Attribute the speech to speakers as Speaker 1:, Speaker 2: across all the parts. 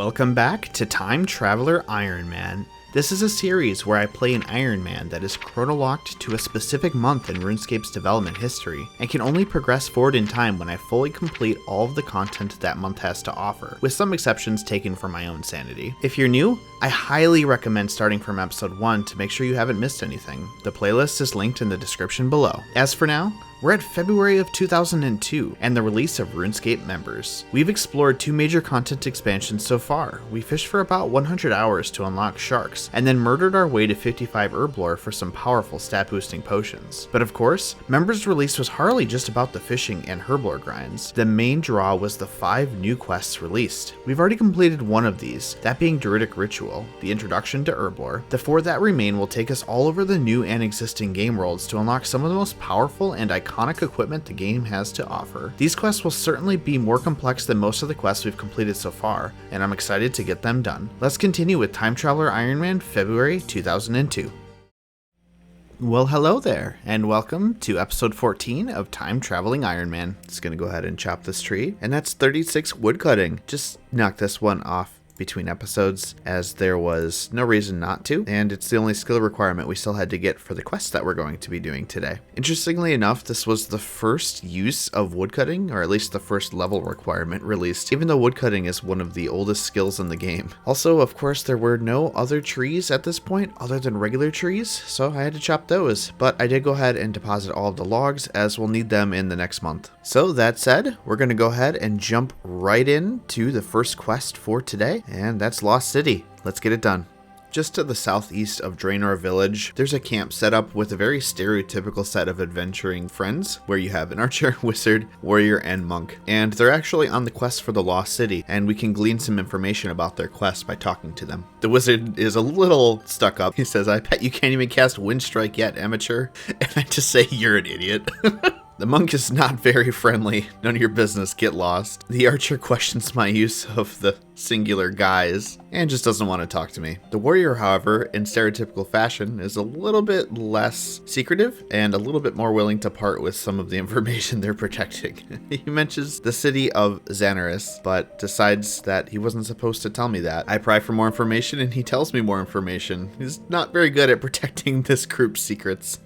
Speaker 1: Welcome back to Time Traveller Ironman. This is a series where I play an Ironman that is chronolocked to a specific month in Runescape's development history, and can only progress forward in time when I fully complete all of the content that month has to offer, with some exceptions taken from my own sanity. If you're new, I highly recommend starting from episode 1 to make sure you haven't missed anything. The playlist is linked in the description below. As for now, we're at February of 2002 and the release of Runescape members. We've explored 2 major content expansions so far. We fished for about 100 hours to unlock sharks, and then murdered our way to 55 herb lore for some powerful stat boosting potions. But of course, members release was hardly just about the fishing and herb lore grinds. The main draw was the 5 new quests released. We've already completed one of these, that being Druidic Ritual, the introduction to herb lore. The 4 that remain will take us all over the new and existing game worlds to unlock some of the most powerful and iconic equipment the game has to offer. These quests will certainly be more complex than most of the quests we've completed so far, and I'm excited to get them done. Let's continue with Time Traveller Ironman, February 2002. Well, hello there, and welcome to episode 14 of Time Traveling Ironman. Just gonna go ahead and chop this tree, and that's 36 wood cutting. Just knock this one off between episodes, as there was no reason not to, and it's the only skill requirement we still had to get for the quest that we're going to be doing today. Interestingly enough, this was the first use of woodcutting, or at least the first level requirement released, even though woodcutting is one of the oldest skills in the game. Also, of course, there were no other trees at this point other than regular trees, so I had to chop those, but I did go ahead and deposit all of the logs, as we'll need them in the next month. So that said, we're going to go ahead and jump right into the first quest for today, and that's Lost City. Let's get it done. Just to the southeast of Draenor Village, there's a camp set up with a very stereotypical set of adventuring friends, where you have an archer, wizard, warrior, and monk. And they're actually on the quest for the Lost City, and we can glean some information about their quest by talking to them. The wizard is a little stuck up. He says, "I bet you can't even cast Wind Strike yet, amateur." And I just say, "You're an idiot." The monk is not very friendly. None of your business, get lost. The archer questions my use of the singular guys and just doesn't want to talk to me. The warrior, however, in stereotypical fashion, is a little bit less secretive and a little bit more willing to part with some of the information they're protecting. He mentions the city of Xanaris, but decides that he wasn't supposed to tell me that. I pry for more information and he tells me more information. He's not very good at protecting this group's secrets.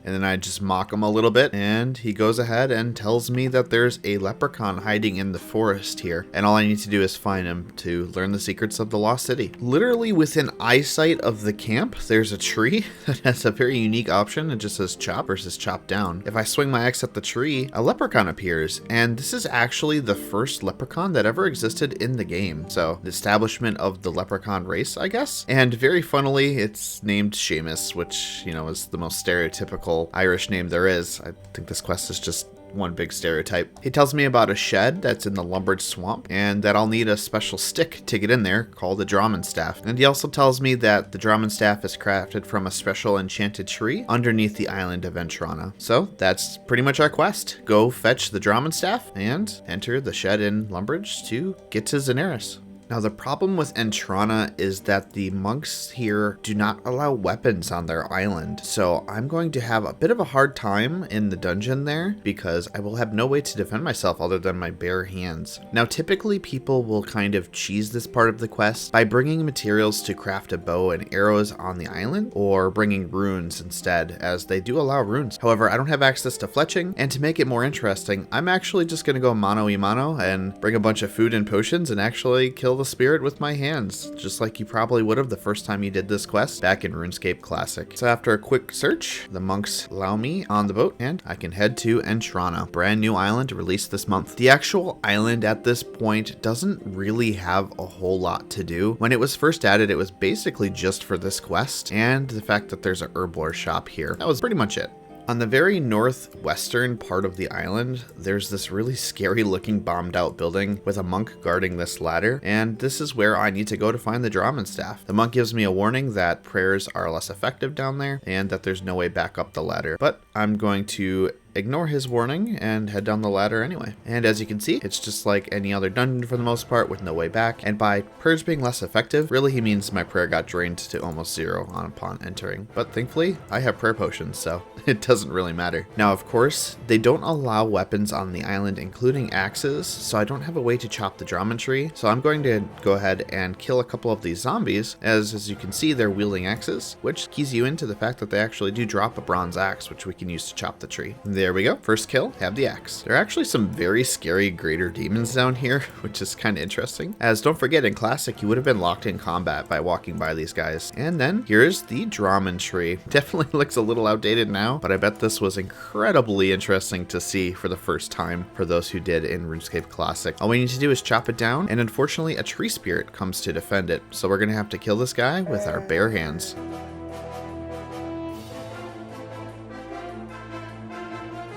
Speaker 1: And then I just mock him a little bit, and he goes ahead and tells me that there's a leprechaun hiding in the forest here, and all I need to do is find him to learn the secrets of the Lost City. Literally within eyesight of the camp, there's a tree that has a very unique option. It just says chop versus chop down. If I swing my axe at the tree, a leprechaun appears, and this is actually the first leprechaun that ever existed in the game. So the establishment of the leprechaun race, I guess. And very funnily, it's named Seamus, which, you know, is the most stereotypical Irish name there is. I think this quest is just one big stereotype. He tells me about a shed that's in the lumbered swamp, and that I'll need a special stick to get in there called the Drawman Staff. And he also tells me that the Drawman Staff is crafted from a special enchanted tree underneath the island of Entrana. So that's pretty much our quest. Go fetch the Drawman Staff and enter the shed in Lumbridge to get to Xanaris. Now, the problem with Entrana is that the monks here do not allow weapons on their island, so I'm going to have a bit of a hard time in the dungeon there because I will have no way to defend myself other than my bare hands. Now, typically people will kind of cheese this part of the quest by bringing materials to craft a bow and arrows on the island, or bringing runes instead, as they do allow runes. However, I don't have access to fletching, and to make it more interesting, I'm actually just going to go mano a mano and bring a bunch of food and potions and actually kill the spirit with my hands, just like you probably would have the first time you did this quest back in RuneScape Classic. So after a quick search, the monks allow me on the boat and I can head to Entrana, brand new island released this month. The actual island at this point doesn't really have a whole lot to do. When it was first added, it was basically just for this quest and the fact that there's a herb lore shop here. That was pretty much it. On the very northwestern part of the island, there's this really scary looking bombed out building with a monk guarding this ladder, and this is where I need to go to find the Drawman Staff. The monk gives me a warning that prayers are less effective down there and that there's no way back up the ladder, but I'm going to ignore his warning and head down the ladder anyway. And as you can see, it's just like any other dungeon for the most part with no way back. And by purge being less effective, really he means my prayer got drained to almost 0 upon entering. But thankfully, I have prayer potions, so it doesn't really matter. Now, of course, they don't allow weapons on the island, including axes, so I don't have a way to chop the Drama tree. So I'm going to go ahead and kill a couple of these zombies. As you can see, they're wielding axes, which keys you into the fact that they actually do drop a bronze axe, which we can use to chop the tree. There we go. First kill, have the axe. There are actually some very scary greater demons down here, which is kind of interesting. As don't forget, in Classic, you would have been locked in combat by walking by these guys. And then here's the Drama tree. Definitely looks a little outdated now, but I bet this was incredibly interesting to see for the first time for those who did in RuneScape Classic. All we need to do is chop it down, and unfortunately a tree spirit comes to defend it. So we're gonna have to kill this guy with our bare hands.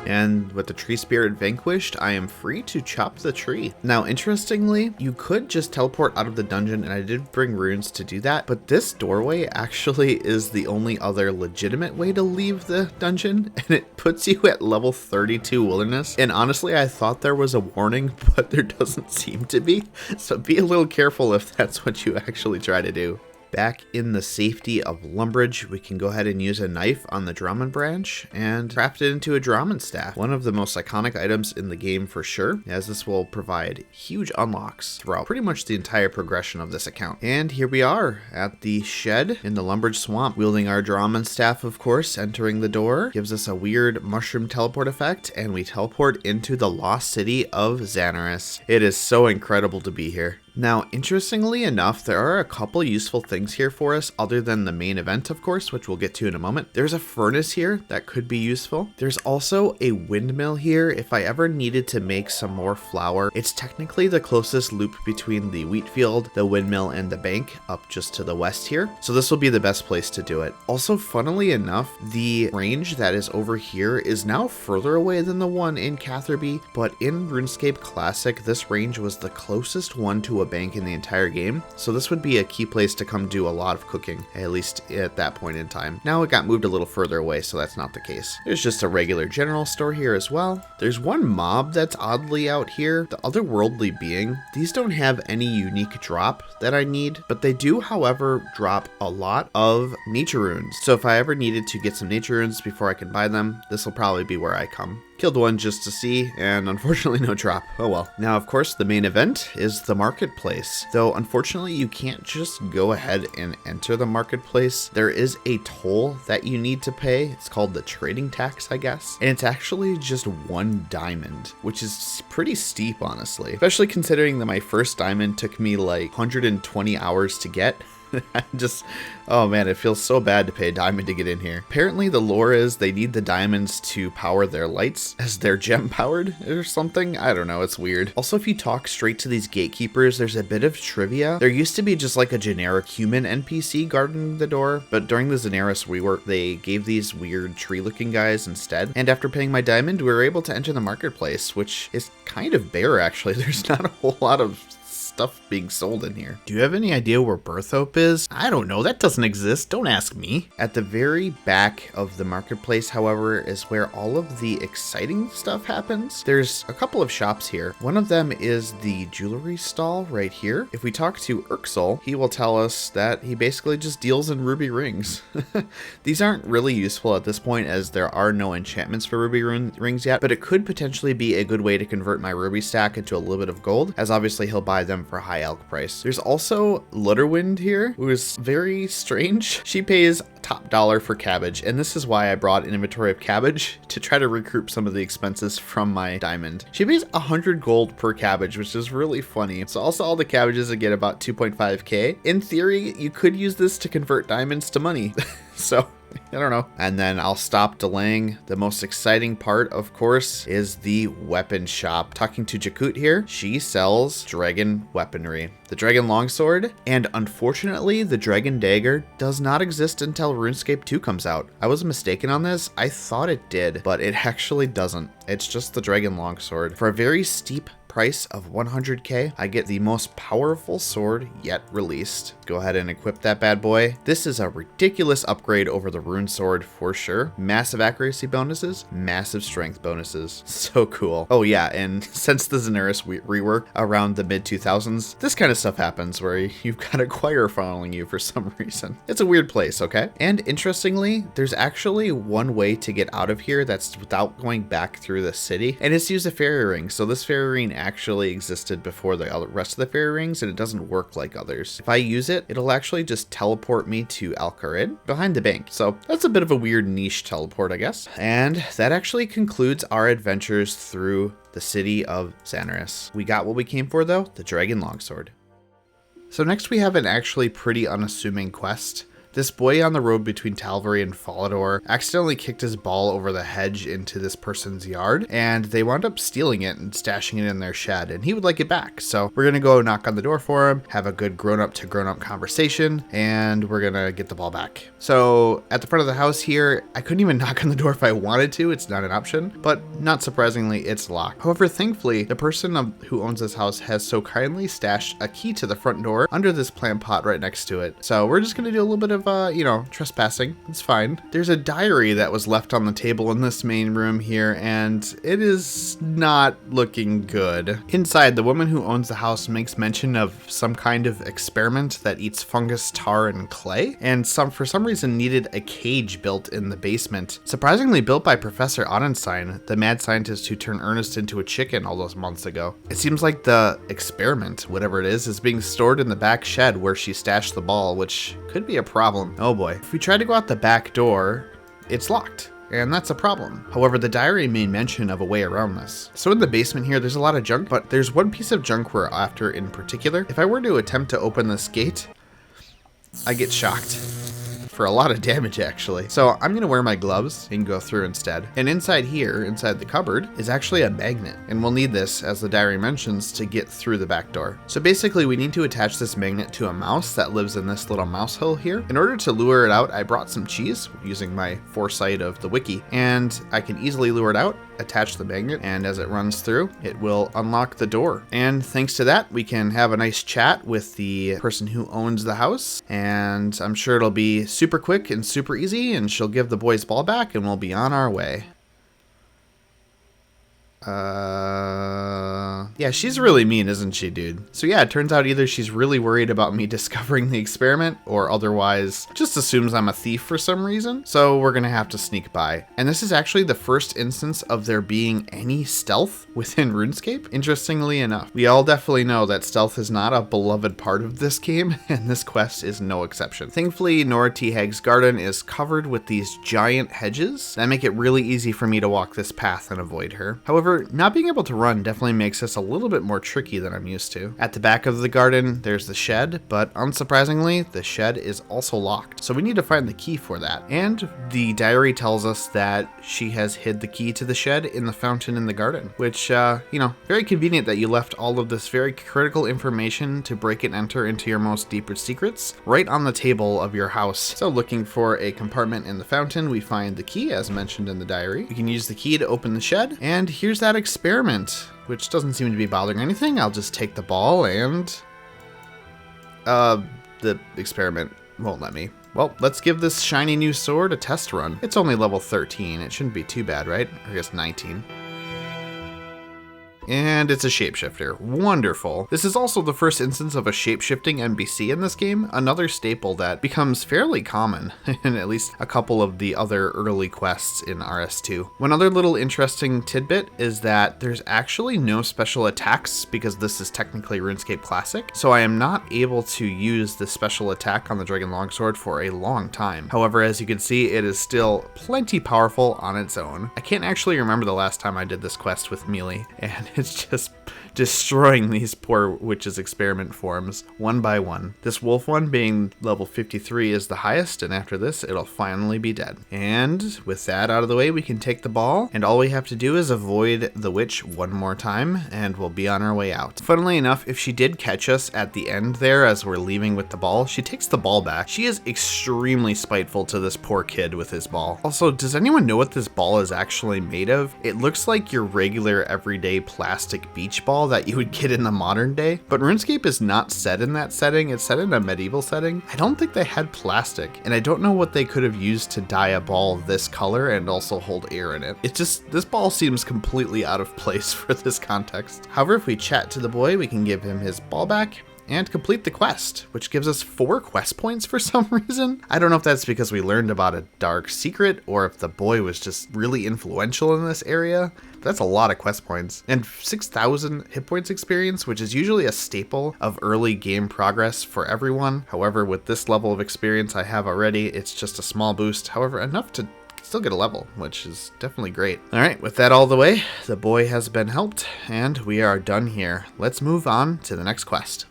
Speaker 1: And with the tree spirit vanquished, I am free to chop the tree. Now, interestingly, you could just teleport out of the dungeon, and I did bring runes to do that, but this doorway actually is the only other legitimate way to leave the dungeon, and it puts you at level 32 wilderness. And honestly, I thought there was a warning, but there doesn't seem to be. So be a little careful if that's what you actually try to do. Back in the safety of Lumbridge, we can go ahead and use a knife on the Drummond branch and craft it into a Drummond staff. One of the most iconic items in the game for sure, as this will provide huge unlocks throughout pretty much the entire progression of this account. And here we are at the shed in the Lumbridge swamp, wielding our Drummond staff, of course. Entering the door gives us a weird mushroom teleport effect, and we teleport into the lost city of Xanaris. It is so incredible to be here. Now, interestingly enough, there are a couple useful things here for us other than the main event, of course, which we'll get to in a moment. There's a furnace here that could be useful. There's also a windmill here if I ever needed to make some more flour. It's technically the closest loop between the wheat field, the windmill, and the bank up just to the west here. So this will be the best place to do it. Also, funnily enough, the range that is over here is now further away than the one in Catherby, but in RuneScape Classic, this range was the closest one to a bank in the entire game, so this would be a key place to come do a lot of cooking, at least at that point in time. Now it got moved a little further away, so that's not the case. There's just a regular general store here as well. There's one mob that's oddly out here, the otherworldly being. These don't have any unique drop that I need, but they do, however, drop a lot of nature runes. So if I ever needed to get some nature runes before I can buy them, this will probably be where I come. Killed one just to see, and unfortunately no drop. Oh well. Now, of course, the main event is the marketplace. Though, unfortunately, you can't just go ahead and enter the marketplace. There is a toll that you need to pay. It's called the trading tax, I guess. And it's actually just 1 diamond, which is pretty steep, honestly. Especially considering that my first diamond took me like 120 hours to get. Oh man, it feels so bad to pay a diamond to get in here. Apparently the lore is they need the diamonds to power their lights as they're gem powered or something. I don't know, it's weird. Also, if you talk straight to these gatekeepers, there's a bit of trivia. There used to be just like a generic human NPC guarding the door, but during the Xanaris rework, they gave these weird tree looking guys instead. And after paying my diamond, we were able to enter the marketplace, which is kind of bare actually. There's not a whole lot of stuff being sold in here. Do you have any idea where Berthope is? I don't know, that doesn't exist, don't ask me. At the very back of the marketplace, however, is where all of the exciting stuff happens. There's a couple of shops here. One of them is the jewelry stall right here. If we talk to Urxel, he will tell us that he basically just deals in ruby rings. These aren't really useful at this point as there are no enchantments for ruby rings yet, but it could potentially be a good way to convert my ruby stack into a little bit of gold, as obviously he'll buy them for a high elk price. There's also Lutterwind here, who is very strange. She pays top dollar for cabbage, and this is why I brought an inventory of cabbage to try to recoup some of the expenses from my diamond. She pays 100 gold per cabbage, which is really funny. So also all the cabbages get about 2.5k. In theory, you could use this to convert diamonds to money. So I don't know. And then I'll stop delaying. The most exciting part, of course, is the weapon shop. Talking to Jakut here, she sells dragon weaponry. The dragon longsword, and unfortunately, the dragon dagger does not exist until RuneScape 2 comes out. I was mistaken on this. I thought it did, but it actually doesn't. It's just the dragon longsword. For a very steep price of 100k, I get the most powerful sword yet released. Go ahead and equip that bad boy. This is a ridiculous upgrade over the rune sword for sure. Massive accuracy bonuses, massive strength bonuses. So cool. Oh yeah, and since the Xenerus rework around the mid-2000s, this kind of stuff happens where you've got a choir following you for some reason. It's a weird place, okay? And interestingly, there's actually one way to get out of here that's without going back through the city, and it's to use a fairy ring. So this fairy ring actually existed before the rest of the fairy rings, and it doesn't work like others. If I use it, it'll actually just teleport me to Al-Qarid behind the bank. So that's a bit of a weird niche teleport, I guess. And that actually concludes our adventures through the city of Xenerus. We got what we came for though, the Dragon Longsword. So next we have an actually pretty unassuming quest. This boy on the road between Tal'Vary and Falador accidentally kicked his ball over the hedge into this person's yard, and they wound up stealing it and stashing it in their shed, and he would like it back. So we're gonna go knock on the door for him, have a good grown-up to grown-up conversation, and we're gonna get the ball back. So at the front of the house here, I couldn't even knock on the door if I wanted to. It's not an option, but not surprisingly, it's locked. However, thankfully, the person who owns this house has so kindly stashed a key to the front door under this plant pot right next to it. So we're just gonna do a little bit of trespassing. It's fine. There's a diary that was left on the table in this main room here, and it is not looking good. Inside, the woman who owns the house makes mention of some kind of experiment that eats fungus, tar, and clay, and for some reason needed a cage built in the basement. Surprisingly built by Professor Ottenstein, the mad scientist who turned Ernest into a chicken all those months ago. It seems like the experiment, whatever it is being stored in the back shed where she stashed the ball, which could be a problem. Oh boy. If we try to go out the back door, it's locked, and that's a problem. However, the diary made mention of a way around this. So in the basement here, there's a lot of junk, but there's one piece of junk we're after in particular. If I were to attempt to open this gate, I get shocked. For a lot of damage actually. So I'm gonna wear my gloves and go through instead. And inside here, inside the cupboard, is actually a magnet. And we'll need this, as the diary mentions, to get through the back door. So basically we need to attach this magnet to a mouse that lives in this little mouse hole here. In order to lure it out, I brought some cheese using my foresight of the wiki, and I can easily lure it out, attach the magnet, and as it runs through, it will unlock the door. And thanks to that, we can have a nice chat with the person who owns the house, and I'm sure it'll be super quick and super easy, and she'll give the boys ball back and we'll be on our way. Yeah, she's really mean, isn't she, dude? So yeah, it turns out either she's really worried about me discovering the experiment, or otherwise just assumes I'm a thief for some reason. So we're gonna have to sneak by. And this is actually the first instance of there being any stealth within RuneScape, interestingly enough. We all definitely know that stealth is not a beloved part of this game, and this quest is no exception. Thankfully, Nora T. Haig's garden is covered with these giant hedges that make it really easy for me to walk this path and avoid her. However, not being able to run definitely makes this a little bit more tricky than I'm used to. At the back of the garden, there's the shed, but unsurprisingly, the shed is also locked. So we need to find the key for that. And the diary tells us that she has hid the key to the shed in the fountain in the garden, which, very convenient that you left all of this very critical information to break and enter into your most deepest secrets right on the table of your house. So looking for a compartment in the fountain, we find the key as mentioned in the diary. We can use the key to open the shed, and here's that experiment, which doesn't seem to be bothering anything. I'll just take the ball and the experiment won't let me. Well, let's give this shiny new sword a test run. It's only level 13. It shouldn't be too bad, right? I guess 19. And it's a shapeshifter. Wonderful. This is also the first instance of a shapeshifting NPC in this game, another staple that becomes fairly common in at least a couple of the other early quests in RS2. One other little interesting tidbit is that there's actually no special attacks because this is technically RuneScape Classic, so I am not able to use the special attack on the Dragon Longsword for a long time. However, as you can see, it is still plenty powerful on its own. I can't actually remember the last time I did this quest with melee, and it's just destroying these poor witches' experiment forms one by one. This wolf one being level 53 is the highest, and after this it'll finally be dead. And with that out of the way, we can take the ball, and all we have to do is avoid the witch one more time and we'll be on our way out. Funnily enough, if she did catch us at the end there as we're leaving with the ball, she takes the ball back. She is extremely spiteful to this poor kid with his ball. Also, does anyone know what this ball is actually made of? It looks like your regular everyday plastic beach beach ball that you would get in the modern day, but RuneScape is not set in that setting, it's set in a medieval setting. I don't think they had plastic, and I don't know what they could have used to dye a ball this color and also hold air in it. It's just, this ball seems completely out of place for this context. However, if we chat to the boy, we can give him his ball back and complete the quest, which gives us 4 quest points for some reason. I don't know if that's because we learned about a dark secret or if the boy was just really influential in this area. But that's a lot of quest points. And 6,000 hit points experience, which is usually a staple of early game progress for everyone. However, with this level of experience I have already, it's just a small boost. However, enough to still get a level, which is definitely great. All right, with that all the way, the boy has been helped and we are done here. Let's move on to the next quest.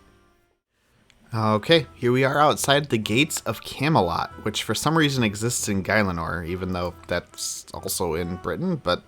Speaker 1: Okay, here we are outside the gates of Camelot, which for some reason exists in Guylenor, even though that's also in Britain, but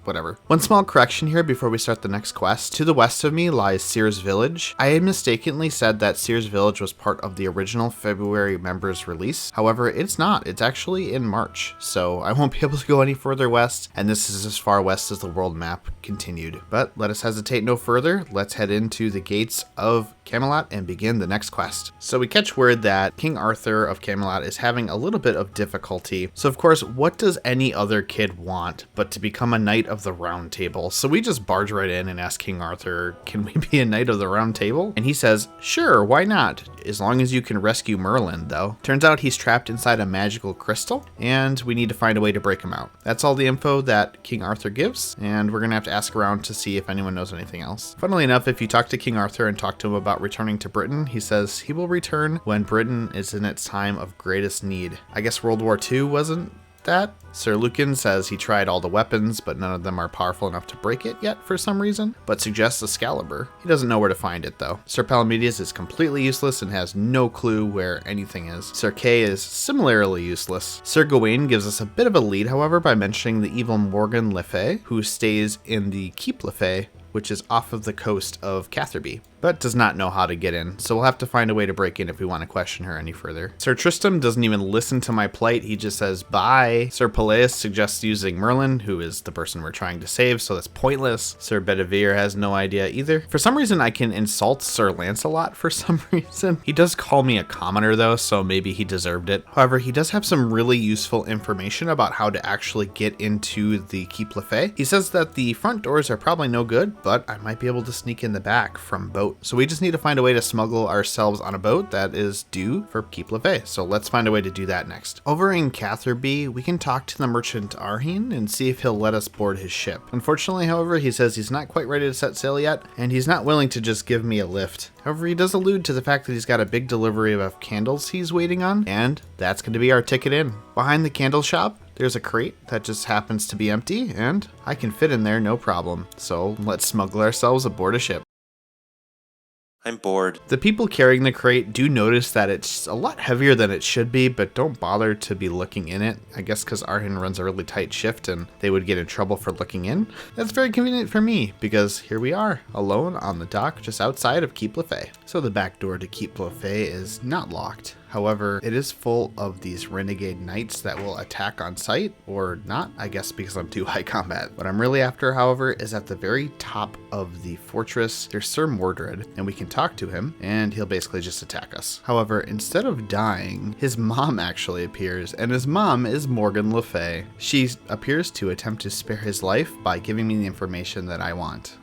Speaker 1: whatever. One small correction here before we start the next quest. To the west of me lies Sears Village. I had mistakenly said that Sears Village was part of the original February members release. However, it's not. It's actually in March, so I won't be able to go any further west, and this is as far west as the world map continued. But let us hesitate no further. Let's head into the gates of Camelot and begin the next quest. So we catch word that King Arthur of Camelot is having a little bit of difficulty. So of course, what does any other kid want but to become a Knight of the Round Table? So we just barge right in and ask King Arthur, can we be a Knight of the Round Table? And he says, sure, why not? As long as you can rescue Merlin, though. Turns out he's trapped inside a magical crystal, and we need to find a way to break him out. That's all the info that King Arthur gives, and we're gonna have to ask around to see if anyone knows anything else. Funnily enough, if you talk to King Arthur and talk to him about returning to Britain, he says he will return when Britain is in its time of greatest need. I guess World War II wasn't that? Sir Lucan says he tried all the weapons, but none of them are powerful enough to break it yet for some reason, but suggests Excalibur. He doesn't know where to find it though. Sir Palamedes is completely useless and has no clue where anything is. Sir Kay is similarly useless. Sir Gawain gives us a bit of a lead, however, by mentioning the evil Morgan Le Fay, who stays in the Keep Le Fay, which is off of the coast of Catherby, but does not know how to get in, so we'll have to find a way to break in if we want to question her any further. Sir Tristram doesn't even listen to my plight, he just says bye. Sir Peleus suggests using Merlin, who is the person we're trying to save, so that's pointless. Sir Bedivere has no idea either. For some reason I can insult Sir Lancelot for some reason. He does call me a commoner though, so maybe he deserved it. However, he does have some really useful information about how to actually get into the Keep Le Fay. He says that the front doors are probably no good, but I might be able to sneak in the back from boat. So we just need to find a way to smuggle ourselves on a boat that is due for Keep Le Fay. So let's find a way to do that next. Over in Catherby, we can talk to the merchant Arheen and see if he'll let us board his ship. Unfortunately, however, he says he's not quite ready to set sail yet, and he's not willing to just give me a lift. However, he does allude to the fact that he's got a big delivery of candles he's waiting on, and that's going to be our ticket in. Behind the candle shop, there's a crate that just happens to be empty, and I can fit in there no problem. So let's smuggle ourselves aboard a ship.
Speaker 2: I'm bored.
Speaker 1: The people carrying the crate do notice that it's a lot heavier than it should be, but don't bother to be looking in it. I guess because Arhin runs a really tight shift and they would get in trouble for looking in. That's very convenient for me because here we are, alone on the dock just outside of Keep Le Fay. So the back door to Keep Le Fay is not locked. However, it is full of these renegade knights that will attack on sight, or not, I guess because I'm too high combat. What I'm really after, however, is at the very top of the fortress, there's Sir Mordred, and we can talk to him, and he'll basically just attack us. However, instead of dying, his mom actually appears, and his mom is Morgan Le Fay. She appears to attempt to spare his life by giving me the information that I want.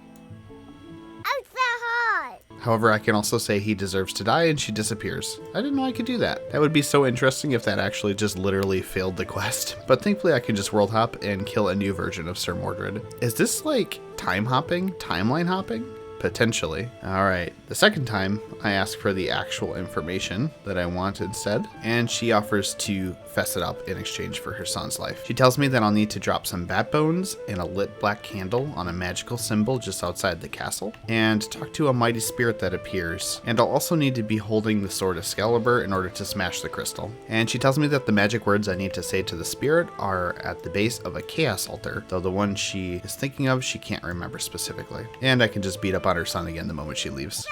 Speaker 1: However, I can also say he deserves to die and she disappears. I didn't know I could do that. That would be so interesting if that actually just literally failed the quest. But thankfully I can just world hop and kill a new version of Sir Mordred. Is this like time hopping? Timeline hopping? Potentially. Alright, the second time I ask for the actual information that I want instead, and she offers to fess it up in exchange for her son's life. She tells me that I'll need to drop some bat bones and a lit black candle on a magical symbol just outside the castle, and talk to a mighty spirit that appears, and I'll also need to be holding the sword Excalibur in order to smash the crystal. And she tells me that the magic words I need to say to the spirit are at the base of a chaos altar, though the one she is thinking of she can't remember specifically. And I can just beat up on her son again the moment she leaves.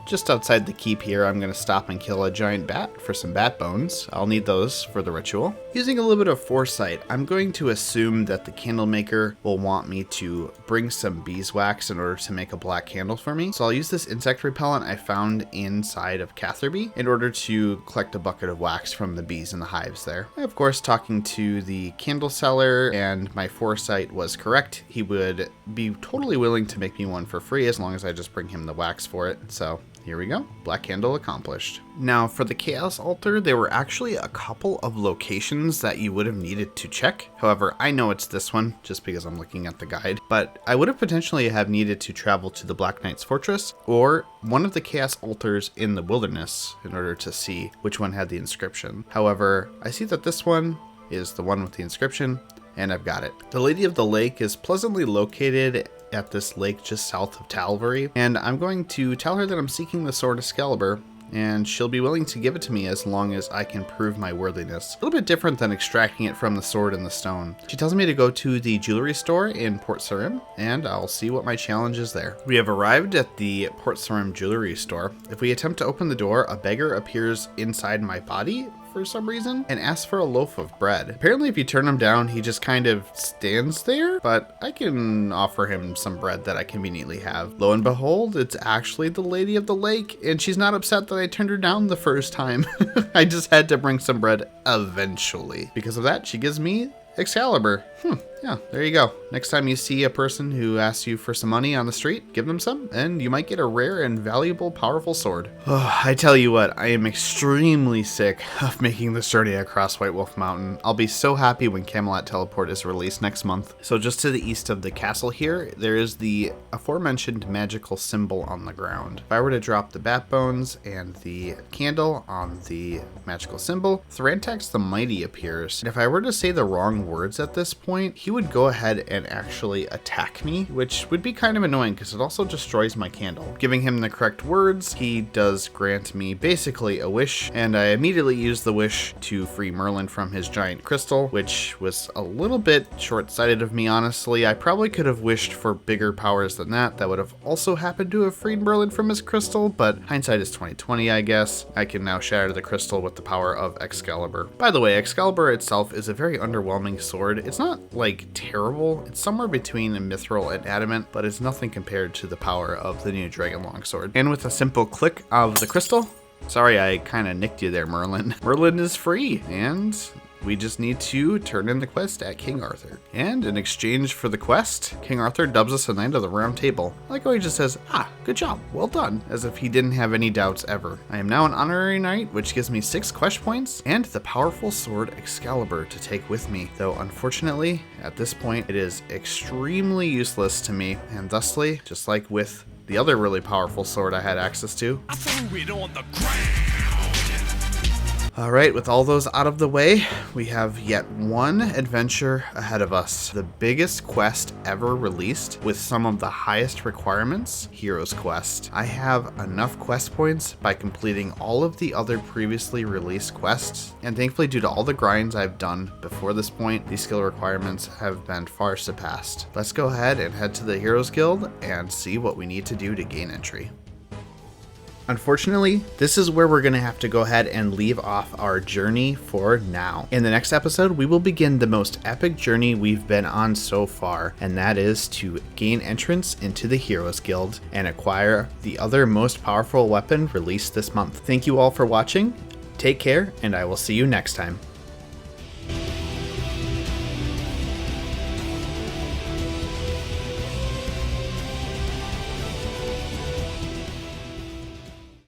Speaker 1: Just outside the keep here, I'm going to stop and kill a giant bat for some bat bones. I'll need those for the ritual. Using a little bit of foresight, I'm going to assume that the candle maker will want me to bring some beeswax in order to make a black candle for me. So I'll use this insect repellent I found inside of Catherby in order to collect a bucket of wax from the bees in the hives there. Of course, talking to the candle seller, and my foresight was correct. He would be totally willing to make me one for free as long as I just bring him the wax for it. So here we go. Black candle accomplished. Now for the chaos altar, there were actually a couple of locations that you would have needed to check. However, I know it's this one just because I'm looking at the guide, but I would have potentially have needed to travel to the Black Knight's fortress or one of the chaos altars in the wilderness in order to see which one had the inscription. However, I see that this one is the one with the inscription, and I've got it. The Lady of the Lake is pleasantly located at this lake just south of Talvery, and I'm going to tell her that I'm seeking the sword Excalibur, and she'll be willing to give it to me as long as I can prove my worthiness. A little bit different than extracting it from the sword and the stone. She tells me to go to the jewelry store in Port Sarim, and I'll see what my challenge is there. We have arrived at the Port Sarim jewelry store. If we attempt to open the door, a beggar appears inside my body for some reason and asks for a loaf of bread. Apparently if you turn him down, he just kind of stands there, but I can offer him some bread that I conveniently have. Lo and behold, it's actually the Lady of the Lake, and she's not upset that I turned her down the first time. I just had to bring some bread eventually. Because of that, she gives me Excalibur. Yeah, there you go. Next time you see a person who asks you for some money on the street, give them some, and you might get a rare and valuable, powerful sword. Oh, I tell you what, I am extremely sick of making this journey across White Wolf Mountain. I'll be so happy when Camelot Teleport is released next month. So just to the east of the castle here, there is the aforementioned magical symbol on the ground. If I were to drop the bat bones and the candle on the magical symbol, Thrantax the Mighty appears. And if I were to say the wrong words at this point, he would go ahead and actually attack me, which would be kind of annoying because it also destroys my candle. Giving him the correct words, he does grant me basically a wish, and I immediately use the wish to free Merlin from his giant crystal, which was a little bit short-sighted of me, honestly. I probably could have wished for bigger powers than that. That would have also happened to have freed Merlin from his crystal, but hindsight is 20/20, I guess. I can now shatter the crystal with the power of Excalibur. By the way, Excalibur itself is a very underwhelming sword. It's not like terrible. It's somewhere between a mithril and adamant, but it's nothing compared to the power of the new Dragon Longsword. And with a simple click of the crystal, sorry, I kind of nicked you there, Merlin. Merlin is free, and we just need to turn in the quest at King Arthur. And in exchange for the quest, King Arthur dubs us a Knight of the Round Table. I like how he just says, good job, well done, as if he didn't have any doubts ever. I am now an honorary knight, which gives me 6 quest points and the powerful sword Excalibur to take with me. Though unfortunately, at this point, it is extremely useless to me, and thusly, just like with the other really powerful sword I had access to,
Speaker 3: I threw it on the ground.
Speaker 1: Alright, with all those out of the way, we have yet one adventure ahead of us. The biggest quest ever released with some of the highest requirements, Hero's Quest. I have enough quest points by completing all of the other previously released quests, and thankfully due to all the grinds I've done before this point, these skill requirements have been far surpassed. Let's go ahead and head to the Heroes Guild and see what we need to do to gain entry. Unfortunately, this is where we're going to have to go ahead and leave off our journey for now. In the next episode, we will begin the most epic journey we've been on so far, and that is to gain entrance into the Heroes Guild and acquire the other most powerful weapon released this month. Thank you all for watching. Take care, and I will see you next time.